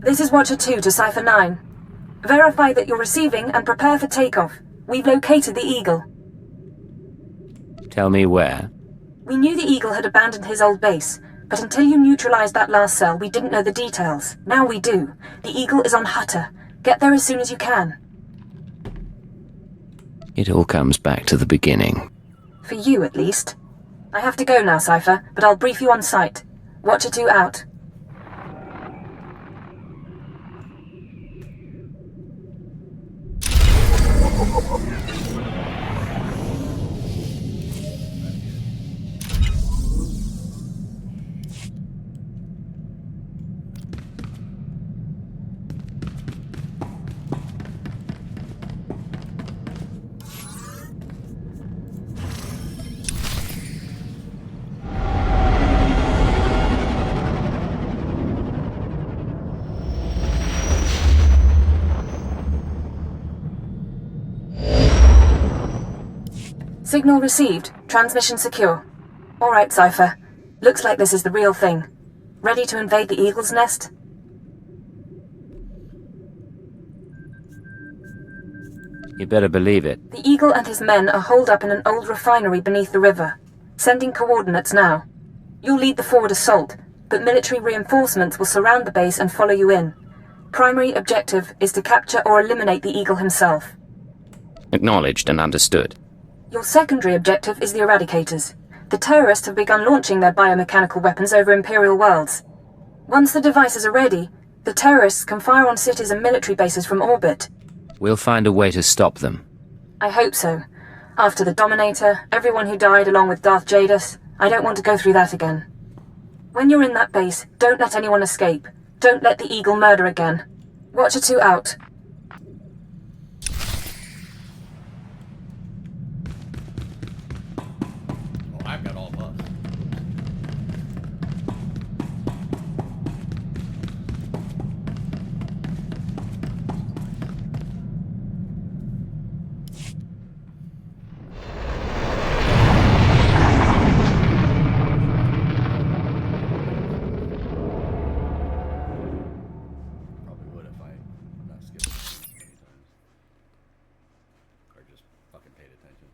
This is Watcher 2 to Cipher 9. Verify that you're receiving and prepare for takeoff. We've located the Eagle. Tell me where. We knew the Eagle had abandoned his old base, but until you neutralized that last cell, we didn't know the details. Now we do. The Eagle is on Hutter. Get there as soon as you can. It all comes back to the beginning. For you, at least. I have to go now, Cipher, but I'll brief you on site. Watcher 2 out. Signal received. Transmission secure. All right, Cipher. Looks like this is the real thing. Ready to invade the Eagle's nest? You better believe it. The Eagle and his men are holed up in an old refinery beneath the river. Sending coordinates now. You'll lead the forward assault, but military reinforcements will surround the base and follow you in. Primary objective is to capture or eliminate the Eagle himself. Acknowledged and understood. Your secondary objective is the Eradicators. The terrorists have begun launching their biomechanical weapons over Imperial worlds. Once the devices are ready, the terrorists can fire on cities and military bases from orbit. We'll find a way to stop them. I hope so. After the Dominator, everyone who died along with Darth Jadus, I don't want to go through that again. When you're in that base, don't let anyone escape. Don't let the Eagle murder again. Watcher 2 out. I've got all of us. Probably would if I not skipped many times. Or just fucking paid attention.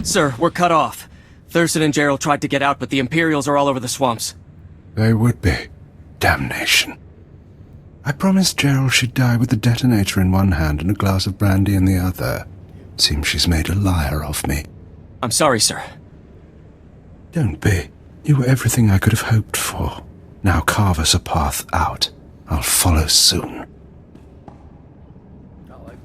Sir, we're cut off. Thurston and Gerald tried to get out, but the Imperials are all over the swamps. They would be. Damnation. I promised Gerald she'd die with the detonator in one hand and a glass of brandy in the other. Seems she's made a liar of me. I'm sorry, sir. Don't be. You were everything I could have hoped for. Now carve us a path out. I'll follow soon. Not like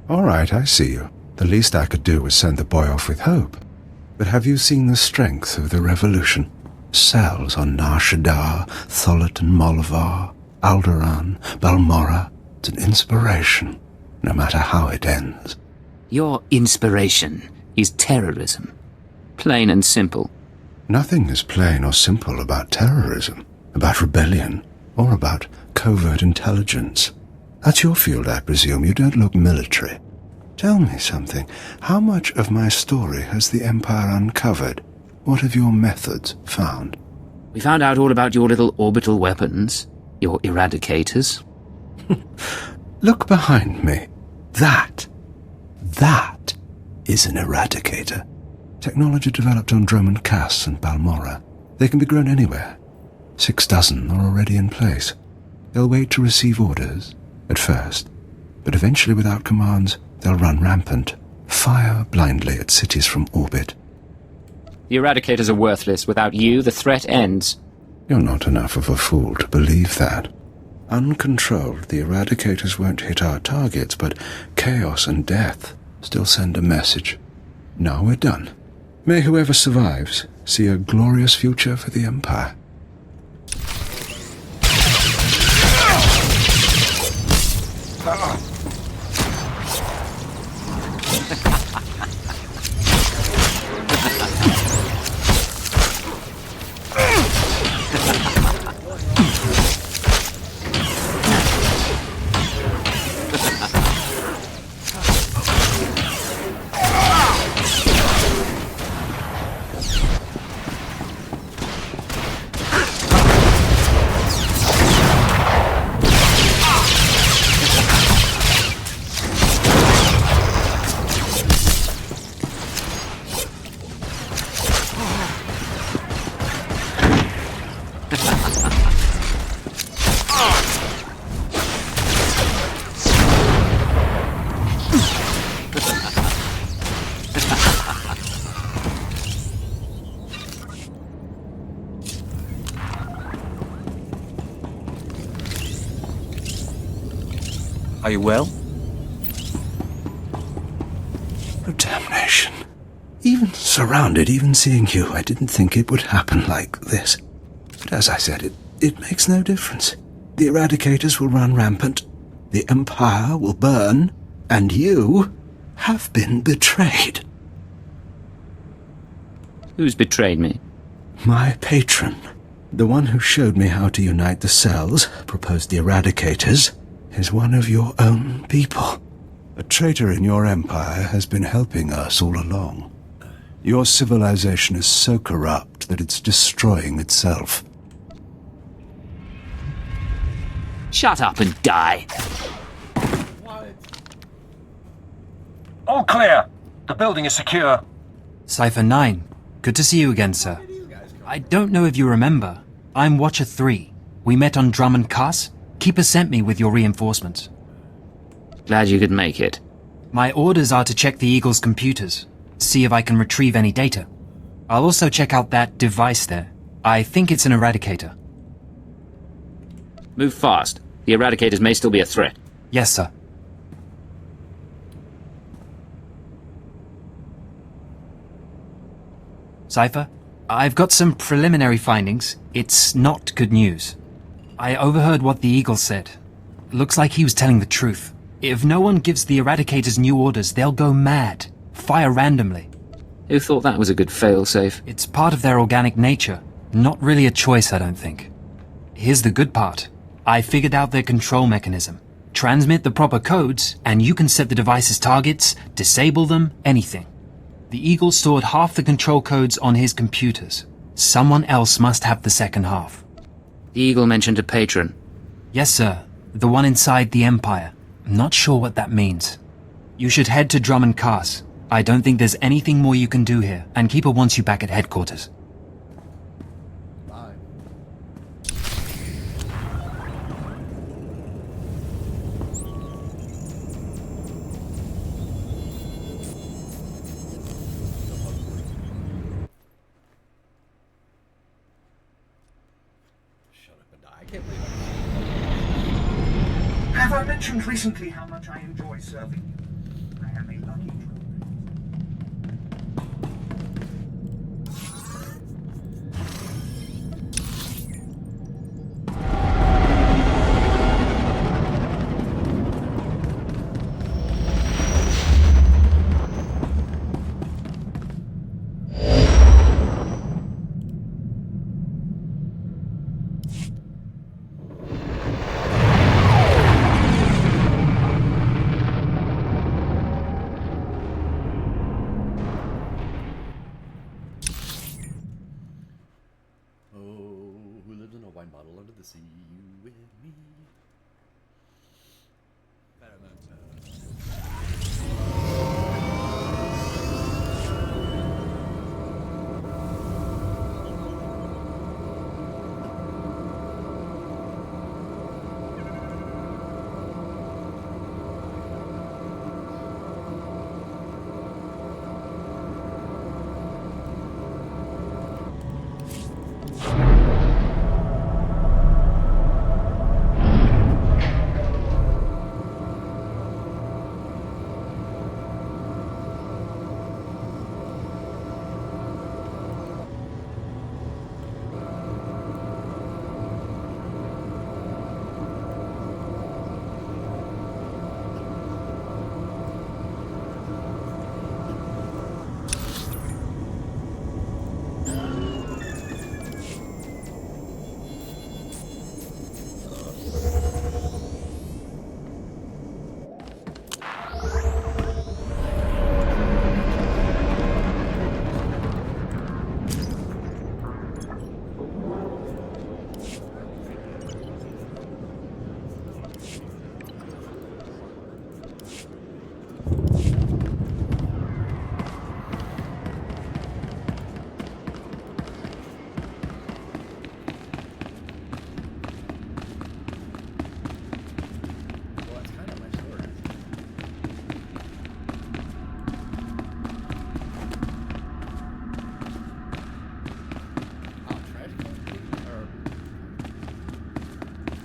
All right, I see you. The least I could do was send the boy off with hope. But have you seen the strength of the revolution? Cells on Nar Shaddaa, Tholet and Molvar, Alderaan, Balmorra. It's an inspiration, no matter how it ends. Your inspiration is terrorism. Plain and simple. Nothing is plain or simple about terrorism, about rebellion, or about covert intelligence. That's your field, I presume. You don't look military. Tell me something. How much of my story has the Empire uncovered? What have your methods found? We found out all about your little orbital weapons, your eradicators. Look behind me. That is an eradicator. Technology developed on Droman Cass and Balmorra. They can be grown anywhere. 6 dozen are already in place. They'll wait to receive orders, at first, but eventually without commands, they'll run rampant, fire blindly at cities from orbit. The eradicators are worthless. Without you, the threat ends. You're not enough of a fool to believe that. Uncontrolled, the eradicators won't hit our targets, but chaos and death still send a message. Now we're done. May whoever survives see a glorious future for the Empire. Are you well? Oh, damnation. Even surrounded, even seeing you, I didn't think it would happen like this. But as I said, it makes no difference. The eradicators will run rampant, the Empire will burn, and you have been betrayed. Who's betrayed me? My patron, the one who showed me how to unite the cells, proposed the eradicators, is one of your own people. A traitor in your empire has been helping us all along. Your civilization is so corrupt that it's destroying itself. Shut up and die. All clear. The building is secure. Cypher 9. Good to see you again, sir. I don't know if you remember. I'm Watcher 3. We met on Drummond Cass. Keeper sent me with your reinforcements. Glad you could make it. My orders are to check the Eagle's computers, see if I can retrieve any data. I'll also check out that device there. I think it's an eradicator. Move fast. The eradicators may still be a threat. Yes, sir. Cypher, I've got some preliminary findings. It's not good news. I overheard what the Eagle said. Looks like he was telling the truth. If no one gives the Eradicators new orders, they'll go mad. Fire randomly. Who thought that was a good failsafe? It's part of their organic nature. Not really a choice, I don't think. Here's the good part. I figured out their control mechanism. Transmit the proper codes, and you can set the device's targets, disable them, anything. The Eagle stored half the control codes on his computers. Someone else must have the second half. The Eagle mentioned a patron. Yes, sir. The one inside the Empire. Not sure what that means. You should head to Drummond Cars. I don't think there's anything more you can do here, and Keeper wants you back at headquarters. Bye. Shut up and die. I can't believe Have I mentioned recently how much I enjoy serving you? I am a lucky druid. who lives in a wine bottle under the sea? You and me.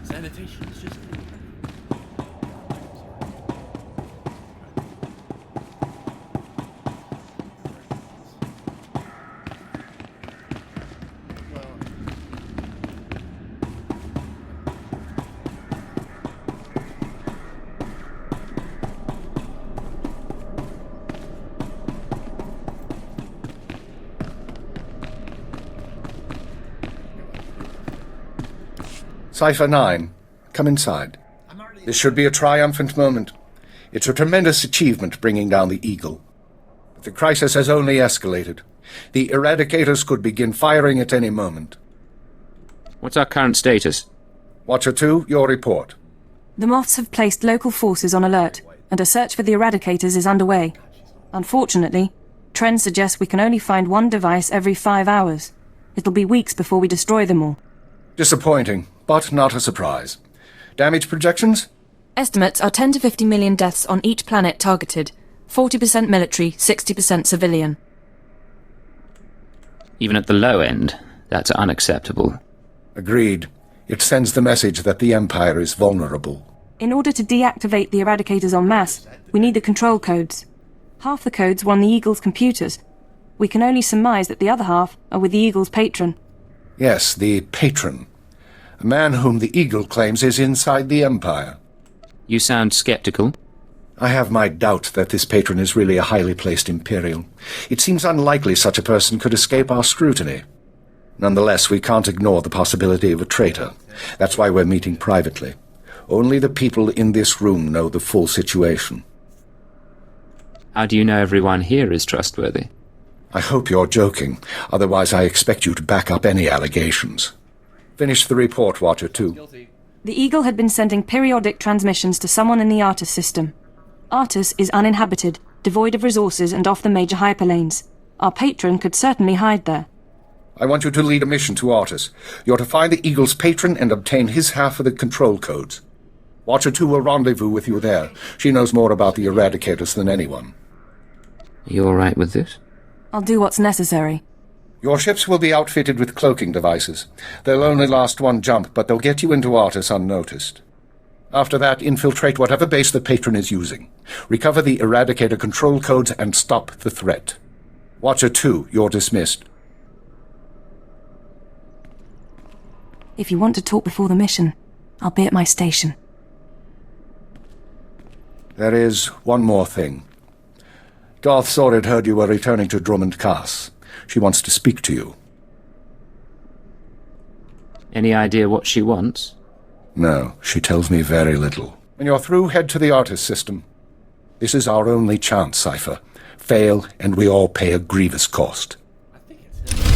Sanitation is just Cypher 9, come inside. This should be a triumphant moment. It's a tremendous achievement bringing down the Eagle. But the crisis has only escalated. The Eradicators could begin firing at any moment. What's our current status? Watcher 2, your report. The Moths have placed local forces on alert, and a search for the Eradicators is underway. Unfortunately, trends suggest we can only find one device every 5 hours. It'll be weeks before we destroy them all. Disappointing, but not a surprise. Damage projections? Estimates are 10 to 50 million deaths on each planet targeted. 40% military, 60% civilian. Even at the low end, that's unacceptable. Agreed. It sends the message that the Empire is vulnerable. In order to deactivate the Eradicators en masse, we need the control codes. Half the codes were on the Eagle's computers. We can only surmise that the other half are with the Eagle's patron. Yes, the patron. A man whom the Eagle claims is inside the Empire. You sound skeptical. I have my doubt that this patron is really a highly placed Imperial. It seems unlikely such a person could escape our scrutiny. Nonetheless, we can't ignore the possibility of a traitor. That's why we're meeting privately. Only the people in this room know the full situation. How do you know everyone here is trustworthy? I hope you're joking. Otherwise, I expect you to back up any allegations. Finish the report, Watcher 2. guilty. The Eagle had been sending periodic transmissions to someone in the Artus system. Artus is uninhabited, devoid of resources and off the major hyperlanes. Our patron could certainly hide there. I want you to lead a mission to Artus. You're to find the Eagle's patron and obtain his half of the control codes. Watcher 2 will rendezvous with you there. She knows more about the Eradicators than anyone. You all right with this? I'll do what's necessary. Your ships will be outfitted with cloaking devices. They'll only last one jump, but they'll get you into Artus unnoticed. After that, infiltrate whatever base the patron is using. Recover the Eradicator control codes and stop the threat. Watcher 2, you're dismissed. If you want to talk before the mission, I'll be at my station. There is one more thing. Darth Sorid heard you were returning to Drummond Cass. She wants to speak to you. Any idea what she wants? No, she tells me very little. When you're through, head to the Artus system. This is our only chance, Cypher. Fail, and we all pay a grievous cost. I think it's him.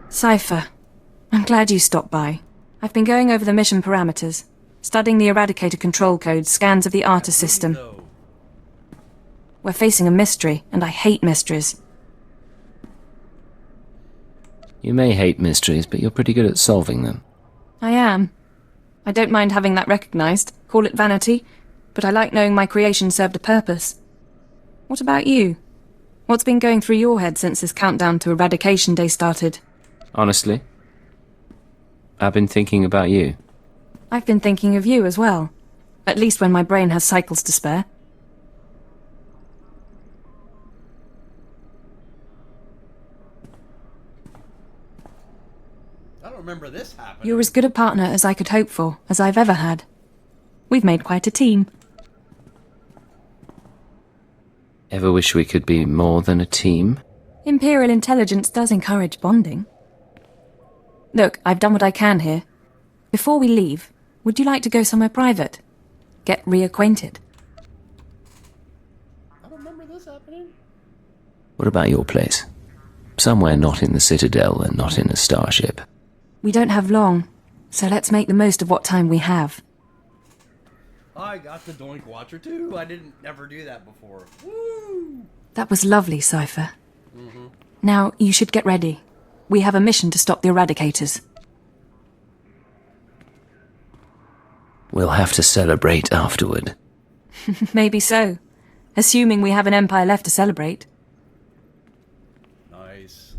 Cypher, I'm glad you stopped by. I've been going over the mission parameters, studying the Eradicator control codes, scans of the Artus system. No. We're facing a mystery, and I hate mysteries. You may hate mysteries, but you're pretty good at solving them. I am. I don't mind having that recognized, call it vanity, but I like knowing my creation served a purpose. What about you? What's been going through your head since this countdown to Eradication Day started? Honestly, I've been thinking about you. I've been thinking of you as well. At least when my brain has cycles to spare. I don't remember this happening. You're as good a partner as I could hope for, as I've ever had. We've made quite a team. Ever wish we could be more than a team? Imperial intelligence does encourage bonding. Look, I've done what I can here. Before we leave, would you like to go somewhere private? Get reacquainted? I don't remember this happening. What about your place? Somewhere not in the Citadel and not in a starship. We don't have long, so let's make the most of what time we have. I got the Doink Watcher too. I didn't never do that before. Woo! That was lovely, Cypher. Now, you should get ready. We have a mission to stop the Eradicators. We'll have to celebrate afterward. Maybe so. Assuming we have an Empire left to celebrate. Nice.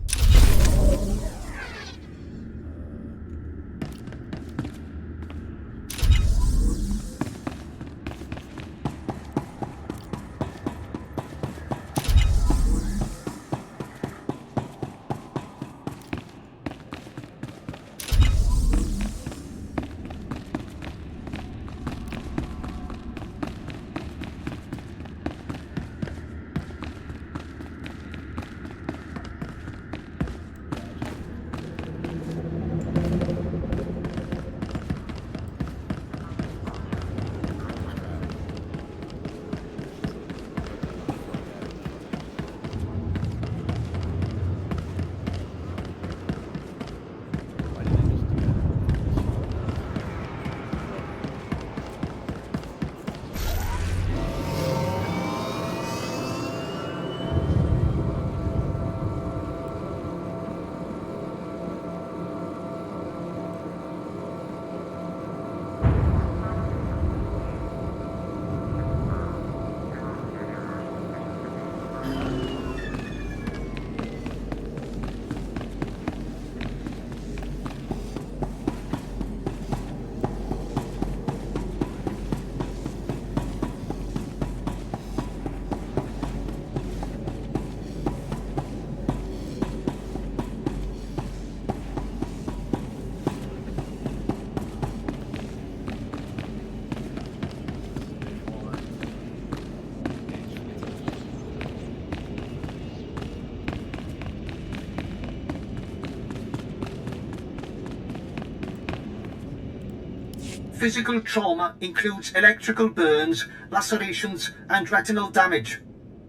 Physical trauma includes electrical burns, lacerations, and retinal damage.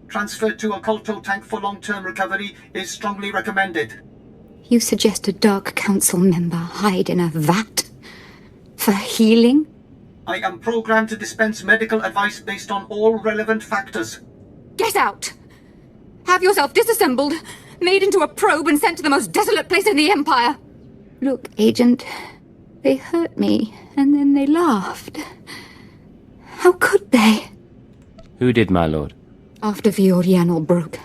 Transfer to a colto tank for long-term recovery is strongly recommended. You suggest a Dark Council member hide in a vat? For healing? I am programmed to dispense medical advice based on all relevant factors. Get out! Have yourself disassembled, made into a probe and sent to the most desolate place in the Empire! Look, Agent, they hurt me, and then they laughed. How could they? Who did, my lord? After Viorianal broke,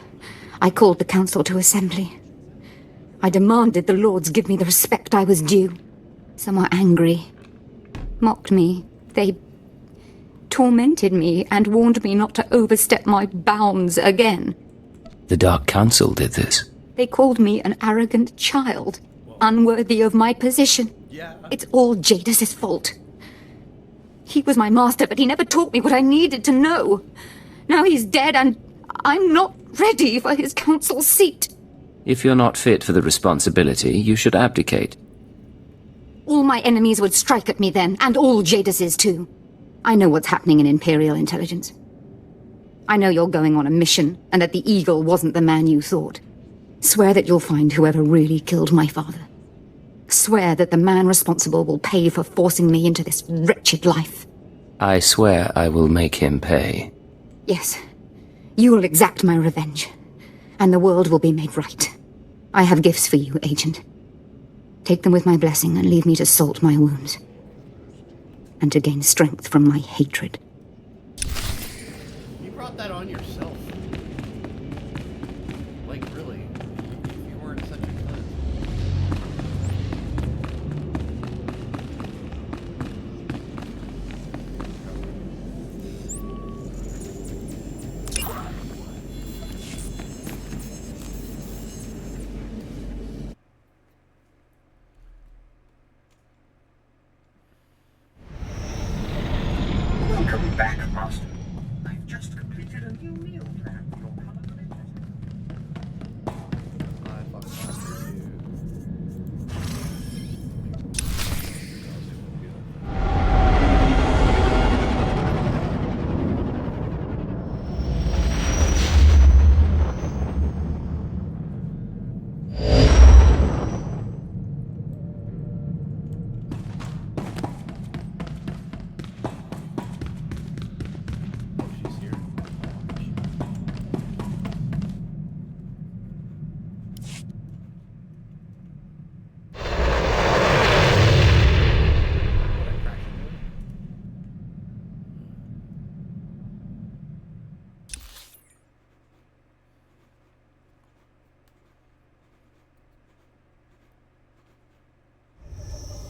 I called the Council to assembly. I demanded the Lords give me the respect I was due. Some were angry, mocked me. They tormented me and warned me not to overstep my bounds again. The Dark Council did this? They called me an arrogant child, unworthy of my position. Yeah. It's all Jadis' fault. He was my master, but he never taught me what I needed to know. Now he's dead, and I'm not ready for his council seat. If you're not fit for the responsibility, you should abdicate. All my enemies would strike at me then, and all Jadis's too. I know what's happening in Imperial intelligence. I know you're going on a mission, and that the Eagle wasn't the man you thought. Swear that you'll find whoever really killed my father. Swear that the man responsible will pay for forcing me into this wretched life. I swear I will make him pay. Yes. You will exact my revenge, and the world will be made right. I have gifts for you, Agent. Take them with my blessing and leave me to salt my wounds. And to gain strength from my hatred. You brought that on yourself. Like, really. You weren't such a cunt. Welcome back, Master. I've just completed a new meal plan for your color interest. I fucking lost you. Oh, she's here.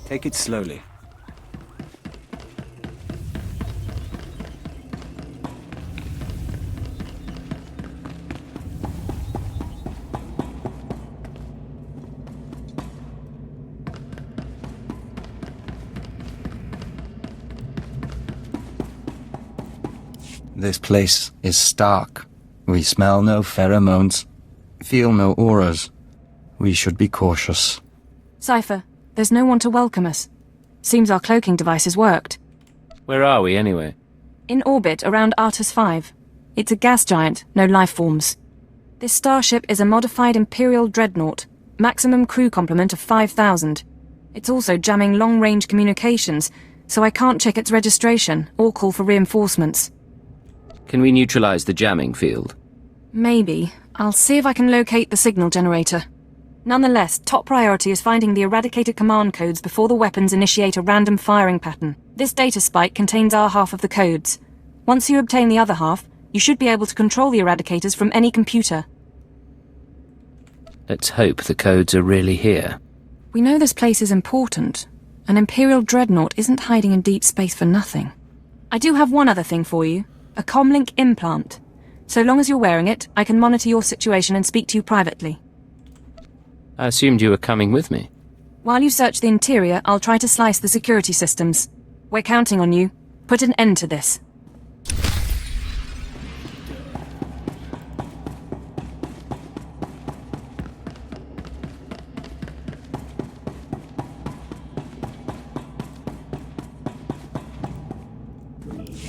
Take it slowly. This place is stark. We smell no pheromones, feel no auras. We should be cautious. Cypher, there's no one to welcome us. Seems our cloaking devices worked. Where are we, anyway? In orbit around Artus 5. It's a gas giant, no life forms. This starship is a modified Imperial dreadnought, maximum crew complement of 5,000. It's also jamming long-range communications, so I can't check its registration or call for reinforcements. Can we neutralize the jamming field? Maybe. I'll see if I can locate the signal generator. Nonetheless, top priority is finding the eradicated command codes before the weapons initiate a random firing pattern. This data spike contains our half of the codes. Once you obtain the other half, you should be able to control the eradicators from any computer. Let's hope the codes are really here. We know this place is important. An Imperial dreadnought isn't hiding in deep space for nothing. I do have one other thing for you. A comlink implant. So long as you're wearing it, I can monitor your situation and speak to you privately. I assumed you were coming with me. While you search the interior, I'll try to slice the security systems. We're counting on you. Put an end to this.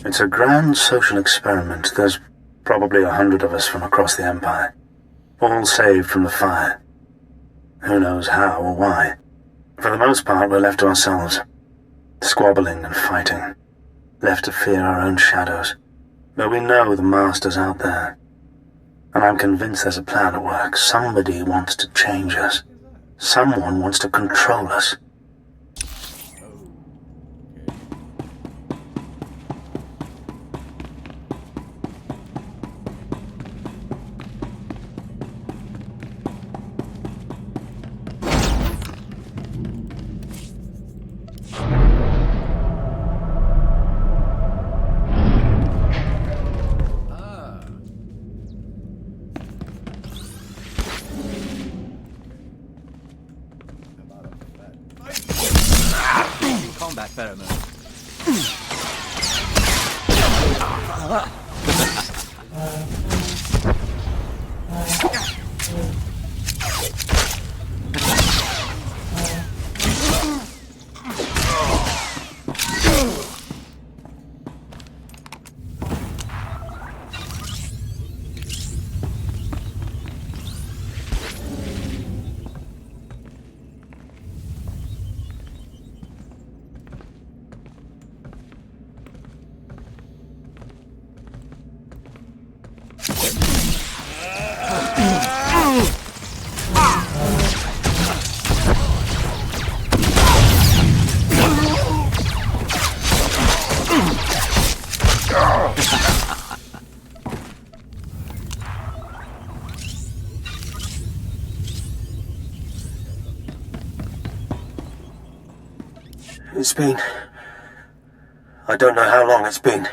It's a grand social experiment. There's probably 100 of us from across the Empire, all saved from the fire. Who knows how or why. For the most part, we're left to ourselves, squabbling and fighting, left to fear our own shadows. But we know the Master's out there, and I'm convinced there's a plan at work. Somebody wants to change us. Someone wants to control us. Combat pheromone. It's been... I don't know how long it's been.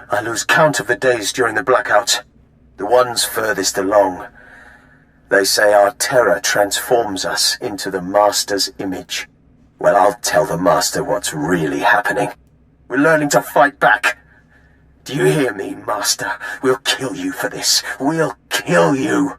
I lose count of the days during the blackouts. The ones furthest along. They say our terror transforms us into the Master's image. Well, I'll tell the Master what's really happening. We're learning to fight back. Do you hear me, Master? We'll kill you for this. We'll kill you.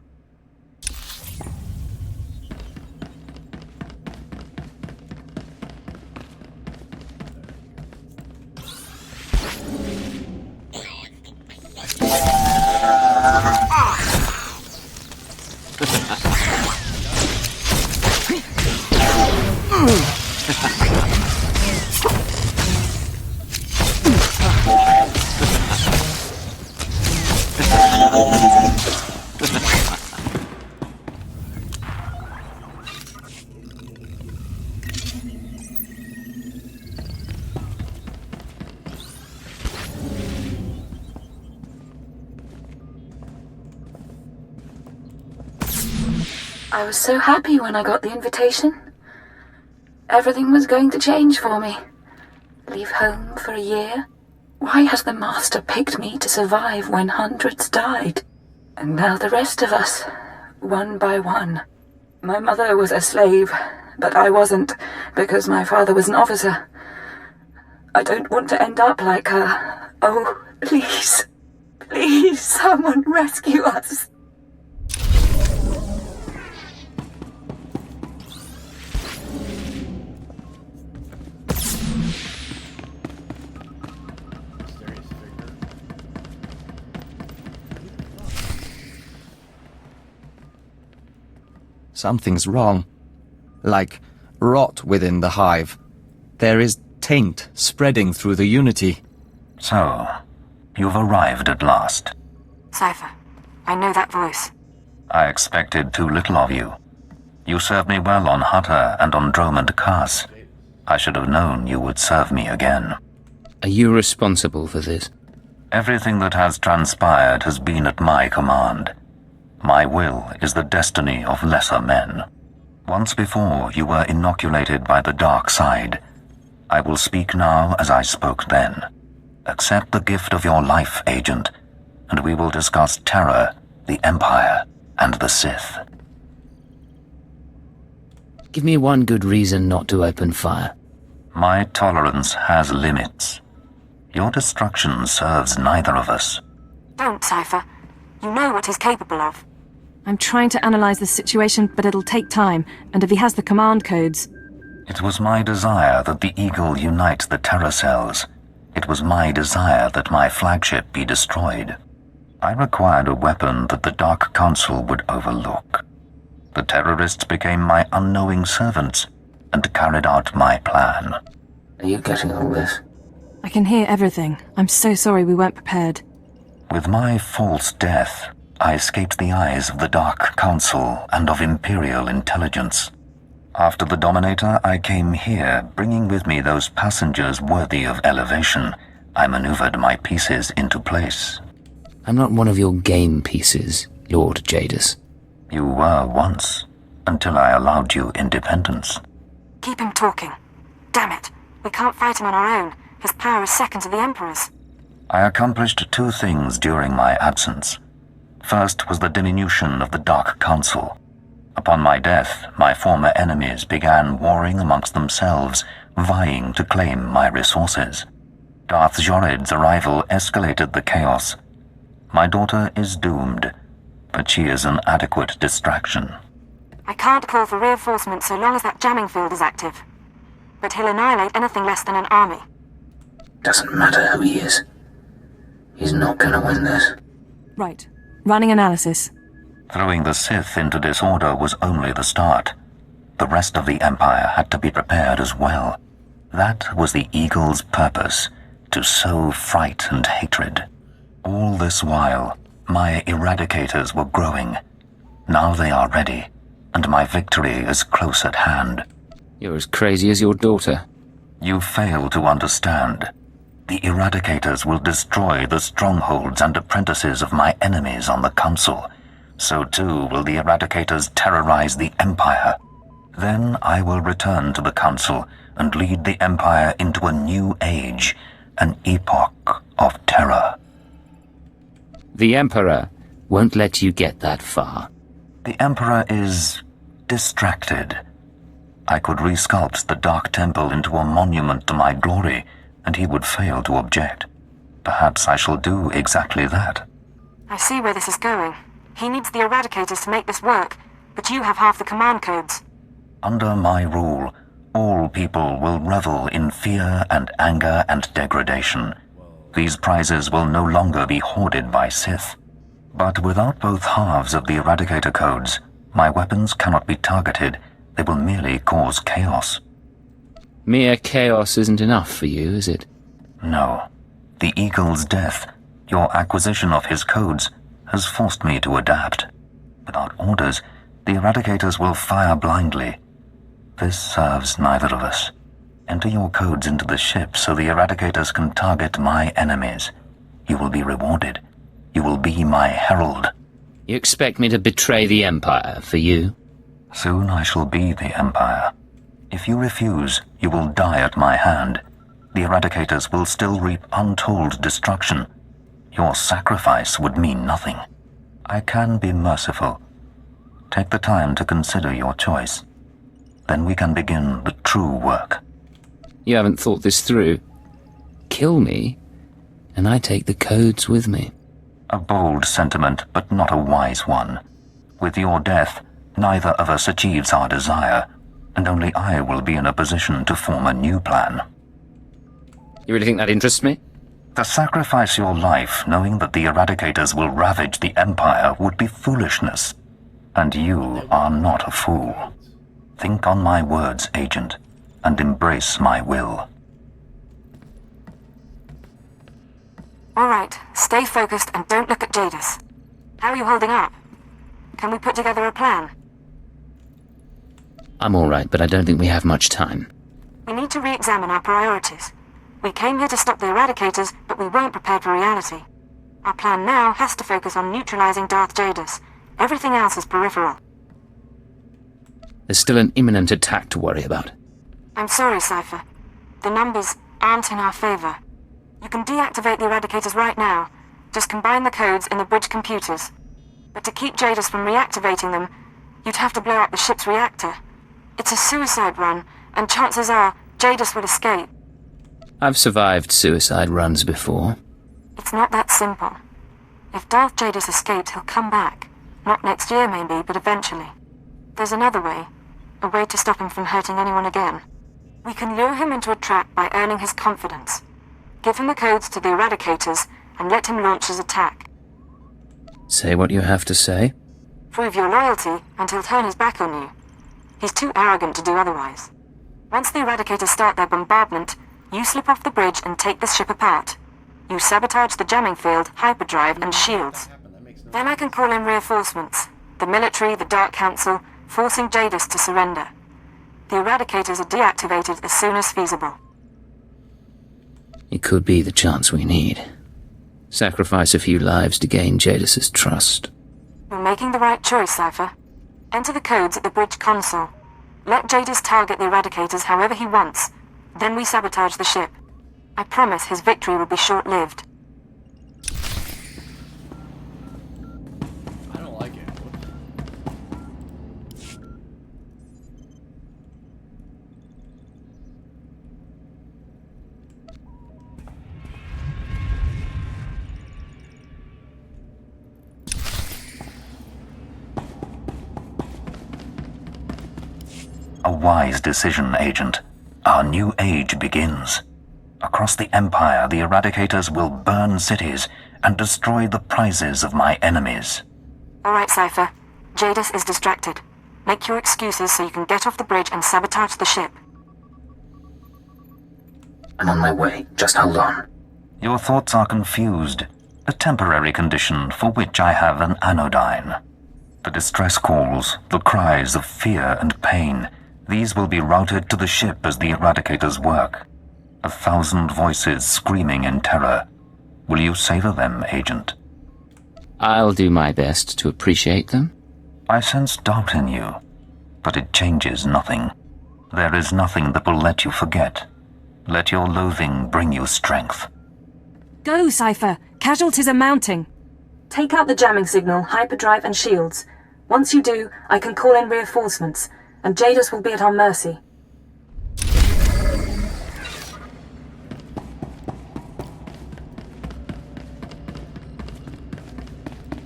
I was so happy when I got the invitation. Everything was going to change for me. Leave home for a year? Why has the Master picked me to survive when hundreds died? And now the rest of us, one by one. My mother was a slave, but I wasn't, because my father was an officer. I don't want to end up like her. Oh, please. Please, someone rescue us. Something's wrong. Like rot within the hive. There is taint spreading through the Unity. So, you've arrived at last. Cypher, I know that voice. I expected too little of you. You served me well on Hutter and on Dromund Kaas. I should have known you would serve me again. Are you responsible for this? Everything that has transpired has been at my command. My will is the destiny of lesser men. Once before, you were inoculated by the dark side. I will speak now as I spoke then. Accept the gift of your life, Agent, and we will discuss terror, the Empire, and the Sith. Give me one good reason not to open fire. My tolerance has limits. Your destruction serves neither of us. Don't, Cypher. You know what he's capable of. I'm trying to analyze the situation, but it'll take time, and if he has the command codes... It was my desire that the Eagle unite the terror cells, It was my desire that my flagship be destroyed. I required a weapon that the Dark Council would overlook. The terrorists became my unknowing servants and carried out my plan. Are you getting all this? I can hear everything. I'm so sorry we weren't prepared. With my false death, I escaped the eyes of the Dark Council and of Imperial intelligence. After the Dominator, I came here, bringing with me those passengers worthy of elevation. I maneuvered my pieces into place. I'm not one of your game pieces, Lord Jadis. You were once, until I allowed you independence. Keep him talking. Damn it. We can't fight him on our own. His power is second to the Emperor's. I accomplished two things during my absence. First was the diminution of the Dark Council. Upon my death, my former enemies began warring amongst themselves, vying to claim my resources. Darth Jored's arrival escalated the chaos. My daughter is doomed, but she is an adequate distraction. I can't call for reinforcements so long as that jamming field is active. But he'll annihilate anything less than an army. Doesn't matter who he is. He's not gonna win this. Right. Running analysis. Throwing the Sith into disorder was only the start. The rest of the Empire had to be prepared as well. That was the Eagle's purpose, to sow fright and hatred. All this while, my Eradicators were growing. Now they are ready, and my victory is close at hand. You're as crazy as your daughter. You fail to understand. The Eradicators will destroy the strongholds and apprentices of my enemies on the Council. So too will the Eradicators terrorize the Empire. Then I will return to the Council and lead the Empire into a new age, an epoch of terror. The Emperor won't let you get that far. The Emperor is distracted. I could resculpt the Dark Temple into a monument to my glory, and he would fail to object. Perhaps I shall do exactly that. I see where this is going. He needs the Eradicators to make this work, but you have half the command codes. Under my rule, all people will revel in fear and anger and degradation. These prizes will no longer be hoarded by Sith. But without both halves of the Eradicator codes, my weapons cannot be targeted. They will merely cause chaos. Mere chaos isn't enough for you, is it? No. The Eagle's death, your acquisition of his codes, has forced me to adapt. Without orders, the Eradicators will fire blindly. This serves neither of us. Enter your codes into the ship so the Eradicators can target my enemies. You will be rewarded. You will be my herald. You expect me to betray the Empire for you? Soon I shall be the Empire. If you refuse, you will die at my hand. The Eradicators will still reap untold destruction. Your sacrifice would mean nothing. I can be merciful. Take the time to consider your choice. Then we can begin the true work. You haven't thought this through. Kill me, and I take the codes with me. A bold sentiment, but not a wise one. With your death, neither of us achieves our desire, and only I will be in a position to form a new plan. You really think that interests me? To sacrifice your life knowing that the Eradicators will ravage the Empire would be foolishness. And you are not a fool. Think on my words, Agent, and embrace my will. All right, stay focused and don't look at Jadis. How are you holding up? Can we put together a plan? I'm all right, but I don't think we have much time. We need to re-examine our priorities. We came here to stop the Eradicators, but we weren't prepared for reality. Our plan now has to focus on neutralizing Darth Jadis. Everything else is peripheral. There's still an imminent attack to worry about. I'm sorry, Cypher. The numbers aren't in our favor. You can deactivate the Eradicators right now. Just combine the codes in the bridge computers. But to keep Jadis from reactivating them, you'd have to blow up the ship's reactor. It's a suicide run, and chances are Jadis will escape. I've survived suicide runs before. It's not that simple. If Darth Jadis escapes, he'll come back. Not next year, maybe, but eventually. There's another way. A way to stop him from hurting anyone again. We can lure him into a trap by earning his confidence. Give him the codes to the Eradicators, and let him launch his attack. Say what you have to say. Prove your loyalty, and he'll turn his back on you. He's too arrogant to do otherwise. Once the Eradicators start their bombardment, you slip off the bridge and take the ship apart. You sabotage the jamming field, hyperdrive, and shields. Then I can call in reinforcements. The military, the Dark Council, forcing Jadis to surrender. The Eradicators are deactivated as soon as feasible. It could be the chance we need. Sacrifice a few lives to gain Jadis's trust. You're making the right choice, Cypher. Enter the codes at the bridge console. Let Jadis target the Eradicators however he wants. Then we sabotage the ship. I promise his victory will be short-lived. I don't like it. A wise decision, Agent. Our new age begins. Across the Empire, the Eradicators will burn cities and destroy the prizes of my enemies. All right, Cypher. Jadis is distracted. Make your excuses so you can get off the bridge and sabotage the ship. I'm on my way. Just hold on. Your thoughts are confused. A temporary condition for which I have an anodyne. The distress calls, the cries of fear and pain, these will be routed to the ship as the Eradicators work. 1,000 voices screaming in terror. Will you savor them, Agent? I'll do my best to appreciate them. I sense doubt in you, but it changes nothing. There is nothing that will let you forget. Let your loathing bring you strength. Go, Cypher! Casualties are mounting! Take out the jamming signal, hyperdrive, and shields. Once you do, I can call in reinforcements, and Jadis will be at our mercy.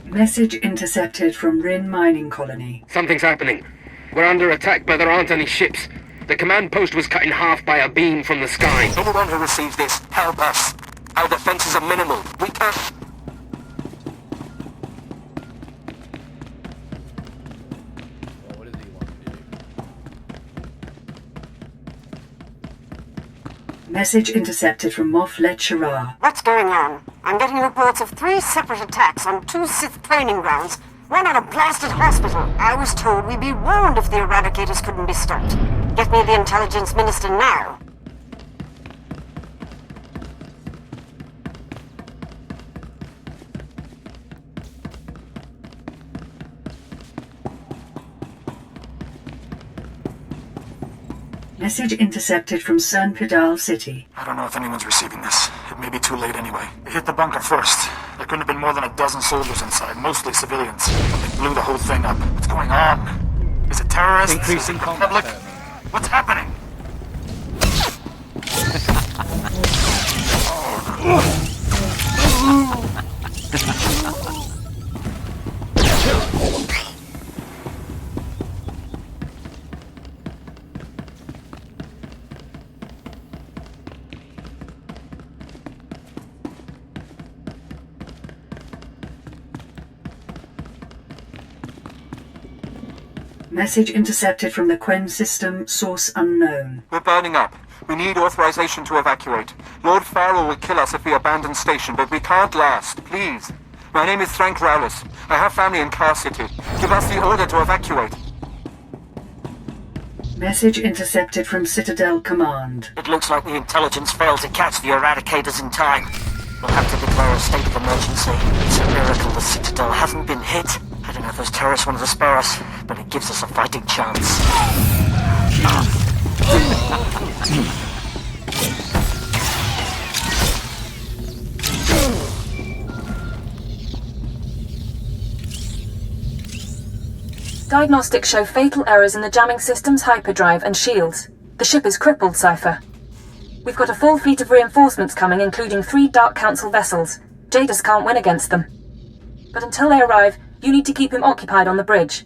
Message intercepted from Rin Mining Colony. Something's happening. We're under attack, but there aren't any ships. The command post was cut in half by a beam from the sky. Anyone who receives this, help us. Our defenses are minimal. We can't... Message intercepted from Moff Let-Shara. What's going on? I'm getting reports of 3 separate attacks on 2 Sith training grounds, one on a blasted hospital. I was told we'd be warned if the Eradicators couldn't be stopped. Get me the Intelligence Minister now. Message intercepted from Cern Pidal City. I don't know if anyone's receiving this. It may be too late anyway. They hit the bunker first. There couldn't have been more than a dozen soldiers inside, mostly civilians. But they blew the whole thing up. What's going on? Is it terrorists? Increasing combat. Public? What's happening? Message intercepted from the Quen system, source unknown. We're burning up. We need authorization to evacuate. Lord Farrell will kill us if we abandon station, but we can't last. Please. My name is Frank Rowlis. I have family in Car City. Give us the order to evacuate. Message intercepted from Citadel Command. It looks like the intelligence failed to catch the Eradicators in time. We'll have to declare a state of emergency. It's a miracle the Citadel hasn't been hit. I don't know if those terrorists wanted to spare us, but it gives us a fighting chance. Diagnostics show fatal errors in the jamming system's hyperdrive and shields. The ship is crippled, Cypher. We've got a full fleet of reinforcements coming, including 3 Dark Council vessels. Jadis can't win against them. But until they arrive, you need to keep him occupied on the bridge.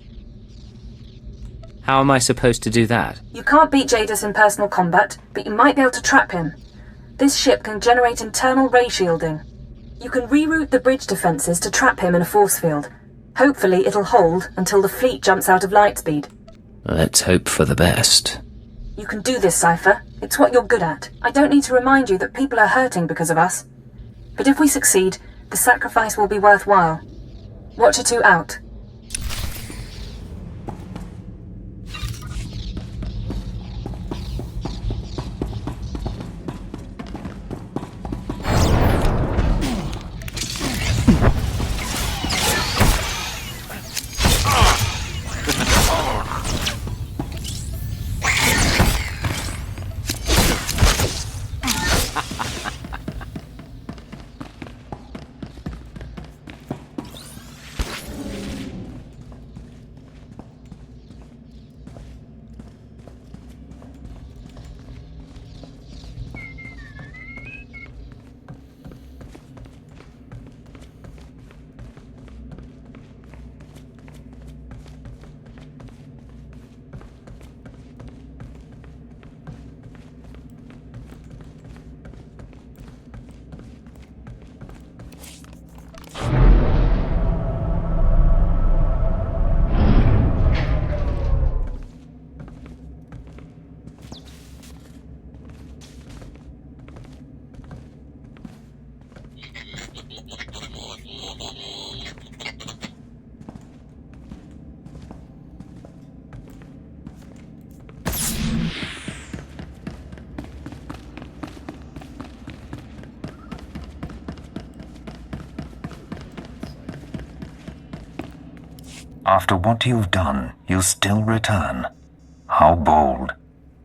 How am I supposed to do that? You can't beat Jadis in personal combat, but you might be able to trap him. This ship can generate internal ray shielding. You can reroute the bridge defenses to trap him in a force field. Hopefully it'll hold until the fleet jumps out of lightspeed. Let's hope for the best. You can do this, Cypher. It's what you're good at. I don't need to remind you that people are hurting because of us. But if we succeed, the sacrifice will be worthwhile. Watcher 2 out. After what you've done, you still return. How bold.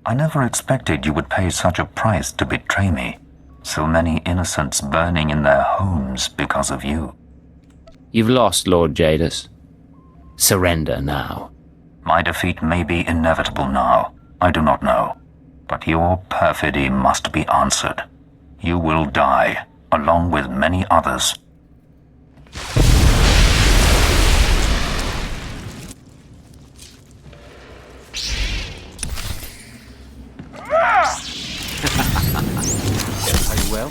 I never expected you would pay such a price to betray me. So many innocents burning in their homes because of you. You've lost, Lord Jadis. Surrender now. My defeat may be inevitable now. I do not know. But your perfidy must be answered. You will die, along with many others. Are you well?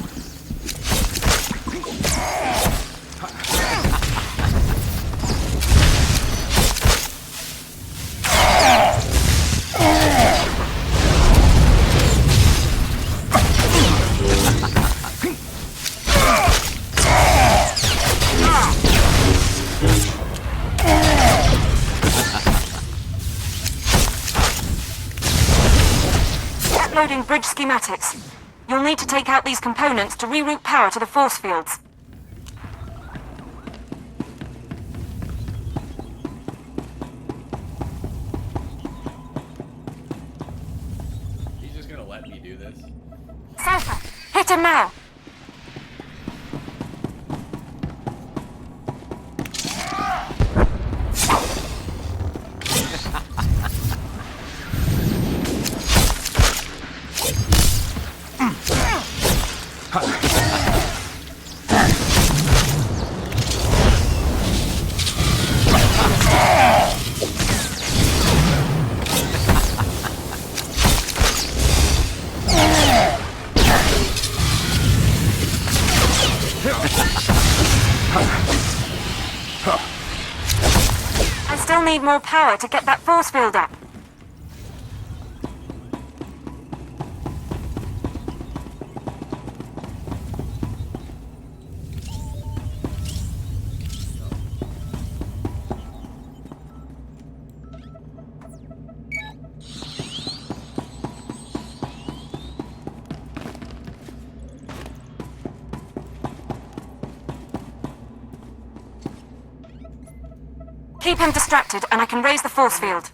Uploading bridge schematics. You'll need to take out these components to reroute power to the force fields. He's just gonna let me do this. Cypher, hit him now! I still need more power to get that force field up. Keep him distracted, and I can raise the force field.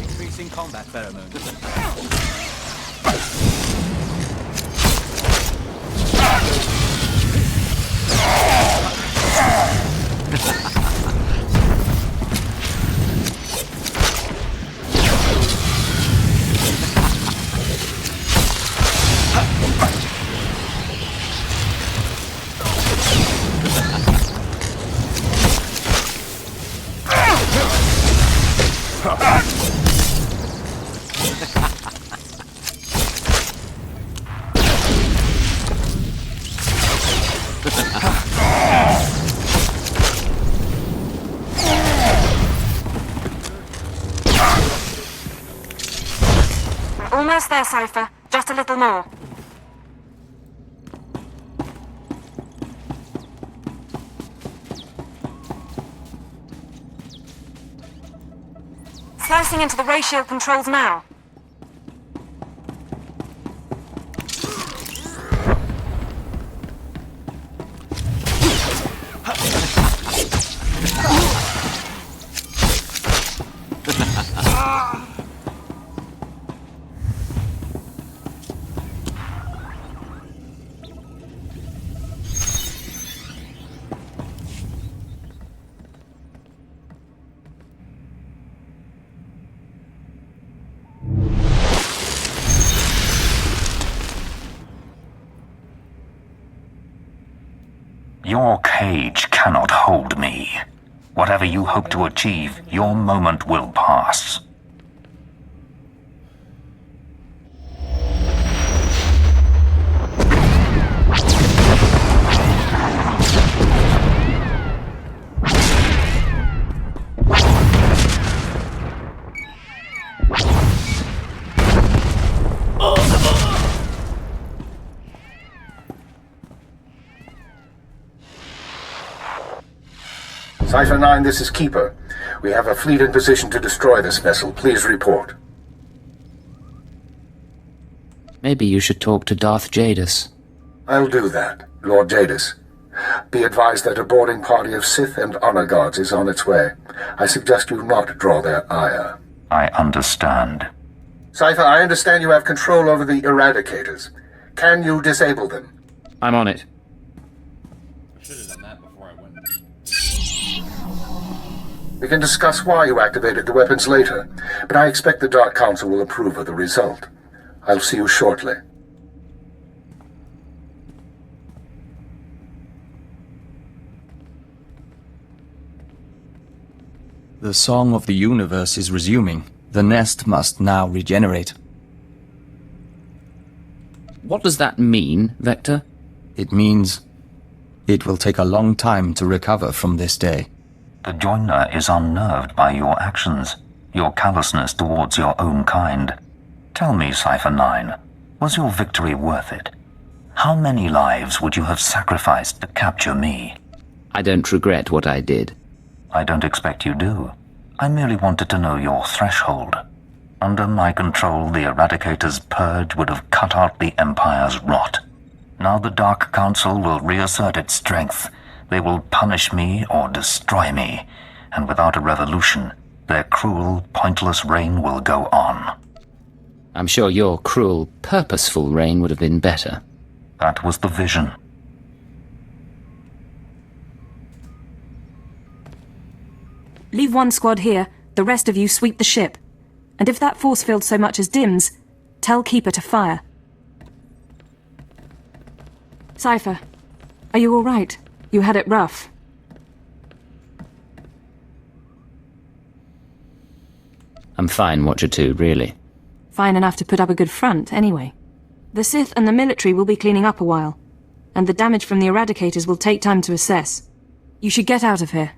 Increasing combat pheromones. there, Cypher. Just a little more. Slicing into the ratio controls now. Your cage cannot hold me. Whatever you hope to achieve, your moment will pass. Cypher 9, this is Keeper. We have a fleet in position to destroy this vessel. Please report. Maybe you should talk to Darth Jadis. I'll do that, Lord Jadis. Be advised that a boarding party of Sith and honor guards is on its way. I suggest you not draw their ire. I understand. Cypher, I understand you have control over the Eradicators. Can you disable them? I'm on it. We can discuss why you activated the weapons later, but I expect the Dark Council will approve of the result. I'll see you shortly. The song of the universe is resuming. The nest must now regenerate. What does that mean, Vector? It means it will take a long time to recover from this day. The Joiner is unnerved by your actions, your callousness towards your own kind. Tell me, Cypher 9, was your victory worth it? How many lives would you have sacrificed to capture me? I don't regret what I did. I don't expect you do. I merely wanted to know your threshold. Under my control, the Eradicator's purge would have cut out the Empire's rot. Now the Dark Council will reassert its strength. They will punish me or destroy me, and without a revolution, their cruel, pointless reign will go on. I'm sure your cruel, purposeful reign would have been better. That was the vision. Leave one squad here, the rest of you sweep the ship. And if that force field so much as dims, tell Keeper to fire. Cypher, are you all right? You had it rough. I'm fine, Watcher 2, really. Fine enough to put up a good front, anyway. The Sith and the military will be cleaning up a while, and the damage from the Eradicators will take time to assess. You should get out of here.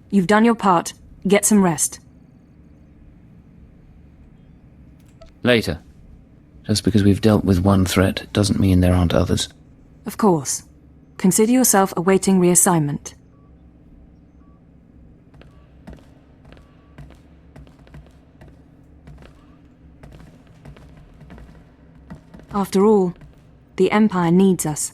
You've done your part. Get some rest. Later. Just because we've dealt with one threat doesn't mean there aren't others. Of course. Consider yourself awaiting reassignment. After all, the Empire needs us.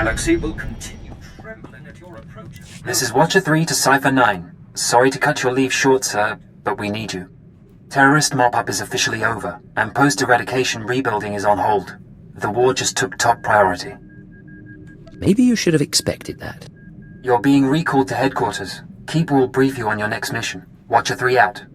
galaxy will continue trembling at your approach. This is Watcher 3 to Cypher 9. Sorry to cut your leave short, sir, but we need you. Terrorist mop-up is officially over, and post-eradication rebuilding is on hold. The war just took top priority. Maybe you should have expected that. You're being recalled to headquarters. Keeper will brief you on your next mission. Watcher 3 out.